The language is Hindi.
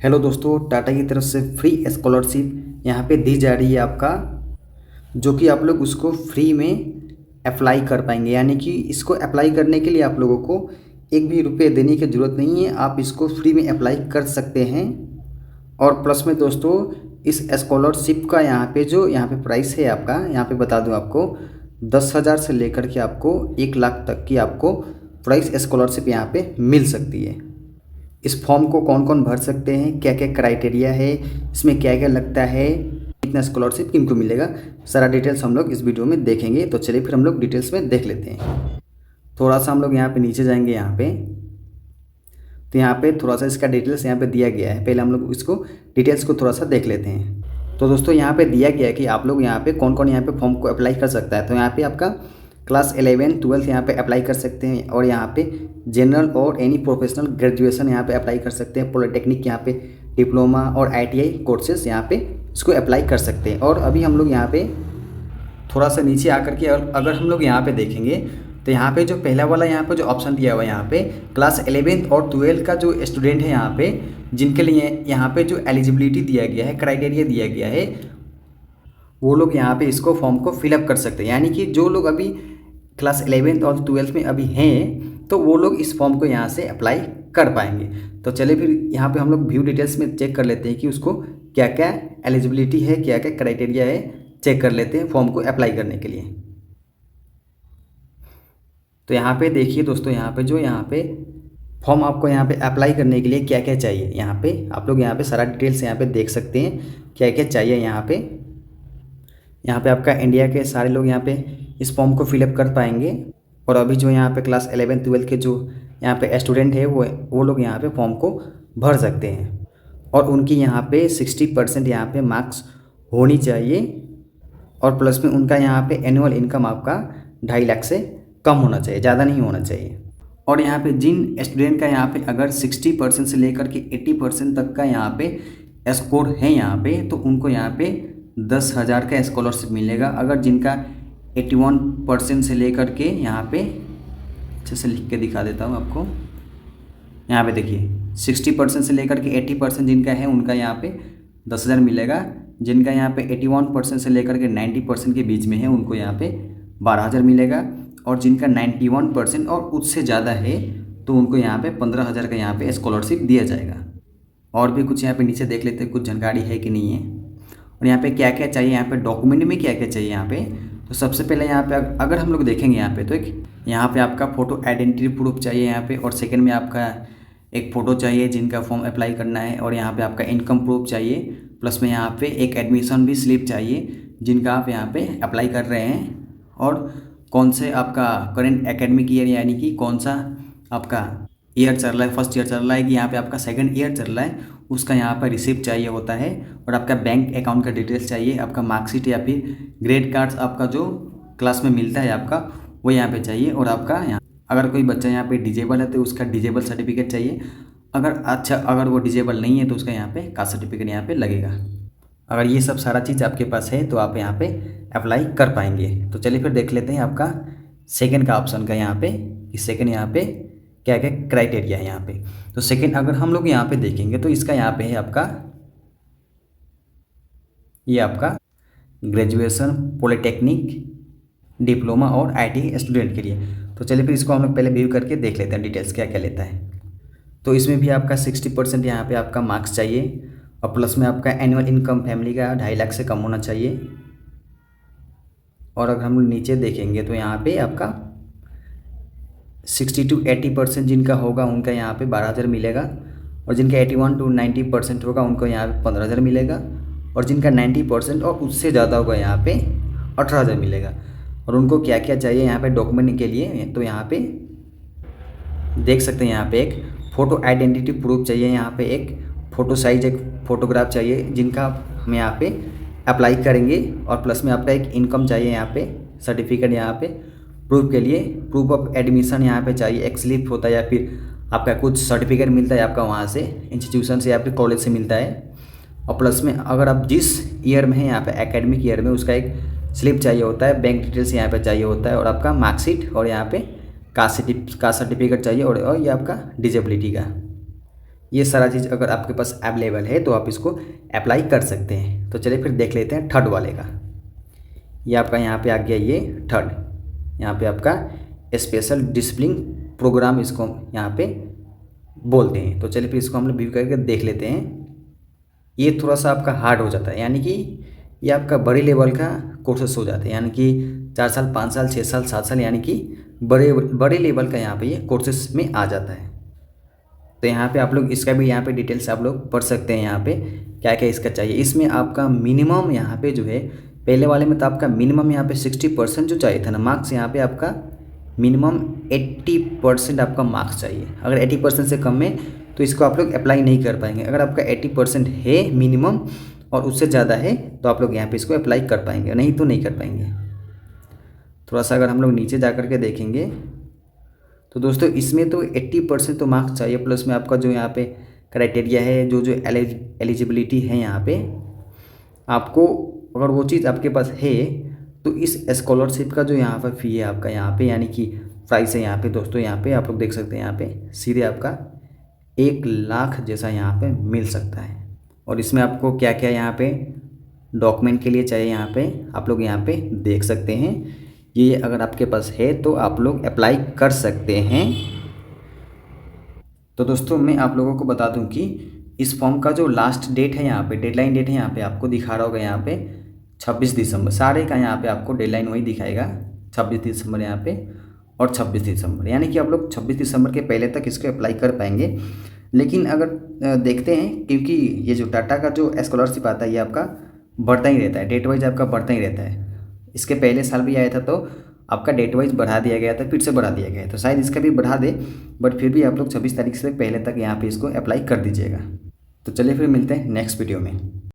हेलो दोस्तों, टाटा की तरफ से फ्री स्कॉलरशिप यहाँ पे दी जा रही है आपका, जो कि आप लोग उसको फ्री में अप्लाई कर पाएंगे। यानी कि इसको अप्लाई करने के लिए आप लोगों को एक भी रुपये देने की ज़रूरत नहीं है, आप इसको फ्री में अप्लाई कर सकते हैं। और प्लस में दोस्तों, इस स्कॉलरशिप का यहाँ पे प्राइस है आपका, यहाँ पे बता दूँ आपको, 10,000 से लेकर के आपको 1 लाख तक की आपको प्राइस स्कॉलरशिप यहाँ पे मिल सकती है। इस फॉर्म को कौन कौन भर सकते हैं, क्या क्या क्राइटेरिया है, इसमें क्या क्या लगता है, कितना स्कॉलरशिप किनको मिलेगा, सारा डिटेल्स हम लोग इस वीडियो में देखेंगे। तो चलिए फिर हम लोग डिटेल्स में देख लेते हैं। थोड़ा सा हम लोग यहाँ पे नीचे जाएंगे यहाँ पे, तो यहाँ पे थोड़ा सा इसका डिटेल्स यहाँ पे दिया गया है। पहले हम लोग इसको डिटेल्स को थोड़ा सा देख लेते हैं। तो दोस्तों यहाँ पे दिया गया है कि आप लोग यहाँ पे कौन कौन यहाँ पे फॉर्म को अप्लाई कर सकता है। तो यहाँ पे आपका क्लास 11-12 यहाँ पे अप्लाई कर सकते हैं, और यहाँ पे जनरल और एनी प्रोफेशनल ग्रेजुएशन यहाँ पे अप्लाई कर सकते हैं। पॉलिटेक्निक यहाँ पे डिप्लोमा और ITI कोर्सेज यहाँ पे इसको अप्लाई कर सकते हैं। और अभी हम लोग यहाँ पे थोड़ा सा नीचे आकर के अगर हम लोग यहाँ पे देखेंगे, तो यहाँ पे जो पहला वाला यहाँ पे जो ऑप्शन दिया हुआ है, यहाँ पे क्लास 11 और 12 का जो स्टूडेंट है यहाँ पे, जिनके लिए यहाँ पे जो एलिजिबिलिटी दिया गया है, क्राइटेरिया दिया गया है, वो लोग यहाँ पे इसको फॉर्म को फिलअप कर सकते हैं। यानी कि जो लोग अभी क्लास 11 और 12 में अभी हैं, तो वो लोग इस फॉर्म को यहाँ से अप्लाई कर पाएंगे। तो चलिए फिर यहाँ पे हम लोग व्यू डिटेल्स में चेक कर लेते हैं कि उसको क्या क्या एलिजिबिलिटी है, क्या क्या क्राइटेरिया है, चेक कर लेते हैं फॉर्म को अप्लाई करने के लिए। तो यहाँ पे देखिए दोस्तों, यहाँ पे फॉर्म आपको यहाँ पे अप्लाई करने के लिए क्या क्या चाहिए, यहाँ पे आप लोग यहाँ पे सारा डिटेल्स यहाँ पे देख सकते हैं क्या क्या चाहिए। यहाँ पे आपका इंडिया के सारे लोग यहाँ पे इस फॉर्म को फिलअप कर पाएंगे। और अभी जो यहाँ पे क्लास 11-12 के जो यहाँ पे स्टूडेंट है, वो लोग यहाँ पे फॉर्म को भर सकते हैं। और उनकी यहाँ पे 60% यहाँ पे मार्क्स होनी चाहिए, और प्लस में उनका यहाँ पे एनुअल इनकम आपका 2.5 लाख से कम होना चाहिए, ज़्यादा नहीं होना चाहिए। और यहाँ पे जिन स्टूडेंट का यहाँ पे अगर 60% से लेकर के 80% तक का यहाँ पे स्कोर है यहाँ पे, तो उनको यहाँ पे 10,000 का स्कॉलरशिप मिलेगा। अगर जिनका 81% से लेकर के यहाँ पे, अच्छे से लिख के दिखा देता हूँ आपको, यहाँ पे देखिए 60% से लेकर के 80% जिनका है, उनका यहाँ पे 10,000 मिलेगा। जिनका यहाँ पे 81% से लेकर के 90% के बीच में है, उनको यहाँ पे 12,000 मिलेगा। और जिनका 91% और उससे ज़्यादा है, तो उनको यहाँ पे 15,000 का यहाँ पे स्कॉलरशिप दिया जाएगा। और भी कुछ यहाँ पे नीचे देख लेते हैं, कुछ जानकारी है कि नहीं है, और यहाँ पे क्या क्या चाहिए, यहाँ पे डॉक्यूमेंट में क्या क्या चाहिए यहाँ पे। तो सबसे पहले यहाँ पे अगर हम लोग देखेंगे यहाँ पे, तो एक यहाँ पे आपका फ़ोटो आइडेंटिटी प्रूफ चाहिए यहाँ पे, और सेकंड में आपका एक फ़ोटो चाहिए जिनका फॉर्म अप्लाई करना है, और यहाँ पे आपका इनकम प्रूफ चाहिए, प्लस में यहाँ पे एक एडमिशन भी स्लिप चाहिए जिनका आप यहाँ पे अप्लाई कर रहे हैं, और कौन से आपका करेंट एकेडमिक ईयर, यानी कि कौन सा आपका ईयर चल रहा है, फर्स्ट ईयर चल रहा है कि यहाँ पे आपका सेकंड ईयर चल रहा है, उसका यहाँ पर रिसिप्ट चाहिए होता है। और आपका बैंक अकाउंट का डिटेल्स चाहिए, आपका मार्कशीट या फिर ग्रेड कार्ड्स आपका जो क्लास में मिलता है आपका, वो यहाँ पे चाहिए। और आपका यहाँ अगर कोई बच्चा यहाँ पे डिजेबल है, तो उसका डिजेबल सर्टिफिकेट चाहिए। अगर वो डिजेबल नहीं है, तो उसका यहाँ पे कास्ट सर्टिफिकेट यहाँ पे लगेगा। अगर ये सब सारा चीज़ आपके पास है, तो आप यहाँ पे अप्लाई कर पाएंगे। तो चलिए फिर देख लेते हैं आपका सेकंड का ऑप्शन का यहाँ पे, कि सेकंड यहाँ पे क्या क्या क्राइटेरिया है यहाँ पे। तो सेकंड अगर हम लोग यहाँ पे देखेंगे, तो इसका यहाँ पे है आपका, ये आपका ग्रेजुएशन, पॉलिटेक्निक, डिप्लोमा और ITI स्टूडेंट के लिए। तो चलिए फिर इसको हम लोग पहले व्यू करके देख लेते हैं डिटेल्स क्या क्या लेता है। तो इसमें भी आपका 60% यहाँ पे आपका मार्क्स चाहिए, और प्लस में आपका एनुअल इनकम फैमिली का 2.5 लाख से कम होना चाहिए। और अगर हम नीचे देखेंगे, तो यहाँ पे आपका 60 to 80% जिनका होगा, उनका यहाँ पे 12,000 मिलेगा। और जिनका 81 to 90% होगा, उनको यहाँ पे 15,000 मिलेगा। और जिनका 90% और उससे ज़्यादा होगा, यहाँ पे 18,000 मिलेगा। और उनको क्या क्या चाहिए यहाँ पे डॉक्यूमेंट के लिए, तो यहाँ पे देख सकते हैं, यहाँ पे एक फ़ोटो आइडेंटिटी प्रूफ चाहिए, यहाँ पे एक फ़ोटो साइज एक फ़ोटोग्राफ चाहिए जिनका हम यहाँ पे अप्लाई करेंगे। और प्लस में आपका एक इनकम चाहिए यहाँ पे सर्टिफिकेट, यहाँ पे प्रूफ के लिए प्रूफ ऑफ एडमिशन यहाँ पे चाहिए, एक स्लिप होता है, या फिर आपका कुछ सर्टिफिकेट मिलता है आपका वहाँ से इंस्टीट्यूशन से या फिर कॉलेज से मिलता है। और प्लस में अगर आप जिस ईयर में हैं यहाँ पे एकेडमिक ईयर में, उसका एक स्लिप चाहिए होता है, बैंक डिटेल्स यहाँ पे चाहिए होता है, और आपका मार्कशीट, और यहाँ पे कास्ट सर्टिफिकेट चाहिए, और ये आपका डिजेबिलिटी का। ये सारा चीज़ अगर आपके पास अवेलेबल है तो आप इसको अप्लाई कर सकते हैं। तो चलिए फिर देख लेते हैं थर्ड वाले का। ये आपका यहाँ पे आ गया ये थर्ड, यहाँ पे आपका स्पेशल डिसिप्लिन प्रोग्राम इसको यहाँ पे बोलते हैं। तो चलिए फिर इसको हम लोग व्यू करके देख लेते हैं। ये थोड़ा सा आपका हार्ड हो जाता है, यानी कि ये आपका बड़े लेवल का कोर्सेस हो जाते हैं, यानी कि 4 साल 5 साल 6 साल 7 साल, यानी कि बड़े लेवल का यहाँ पे ये कोर्सेस में आ जाता है। तो यहाँ पे आप लोग इसका भी यहाँ पे डिटेल्स आप लोग पढ़ सकते हैं, यहाँ पे क्या क्या इसका चाहिए। इसमें आपका मिनिमम यहाँ पे जो है, पहले वाले में तो आपका मिनिमम यहाँ पे 60% जो चाहिए था ना मार्क्स, यहाँ पे आपका मिनिमम 80% आपका मार्क्स चाहिए। अगर 80% से कम में तो इसको आप लोग अप्लाई नहीं कर पाएंगे। अगर आपका 80% है मिनिमम और उससे ज़्यादा है तो आप लोग यहाँ पे इसको अप्लाई कर पाएंगे, नहीं तो नहीं कर पाएंगे। थोड़ा सा अगर हम लोग नीचे जा कर के देखेंगे तो दोस्तों इसमें तो 80% तो मार्क्स चाहिए, प्लस में आपका जो यहाँ पे क्राइटेरिया है, जो एलिजिबिलिटी है यहाँ पे, आपको अगर वो चीज़ आपके पास है तो इस स्कॉलरशिप का जो यहाँ पर फ़ी है आपका यहाँ पे, यानी कि प्राइस है यहाँ पे दोस्तों, यहाँ पे आप लोग देख सकते हैं, यहाँ पे सीधे आपका 1 लाख जैसा यहाँ पे मिल सकता है। और इसमें आपको क्या क्या यहाँ पे डॉक्यूमेंट के लिए चाहिए यहाँ पे आप लोग यहाँ पे देख सकते हैं। ये अगर आपके पास है तो आप लोग अप्लाई कर सकते हैं। तो दोस्तों मैं आप लोगों को बता दूं कि इस फॉर्म का जो लास्ट डेट है यहाँ पे, डेडलाइन डेट है यहाँ पे आपको दिखा रहा होगा यहाँ पे 26 दिसंबर। सारे का यहाँ पे आपको डेडलाइन वही दिखाएगा 26 दिसंबर यहाँ पे और 26 दिसंबर, यानी कि आप लोग 26 दिसंबर के पहले तक इसको अप्लाई कर पाएंगे। लेकिन अगर देखते हैं, क्योंकि ये जो टाटा का जो स्कॉलरशिप आता है ये आपका बढ़ता ही रहता है, डेट वाइज आपका बढ़ता ही रहता है। इसके पहले साल भी आया था तो आपका डेट वाइज बढ़ा दिया गया था, फिर से बढ़ा दिया गया है, तो शायद इसका भी बढ़ा दे, बट फिर भी आप लोग 26 तारीख से पहले तक यहाँ पे इसको अप्लाई कर दीजिएगा। तो चलिए फिर मिलते हैं नेक्स्ट वीडियो में।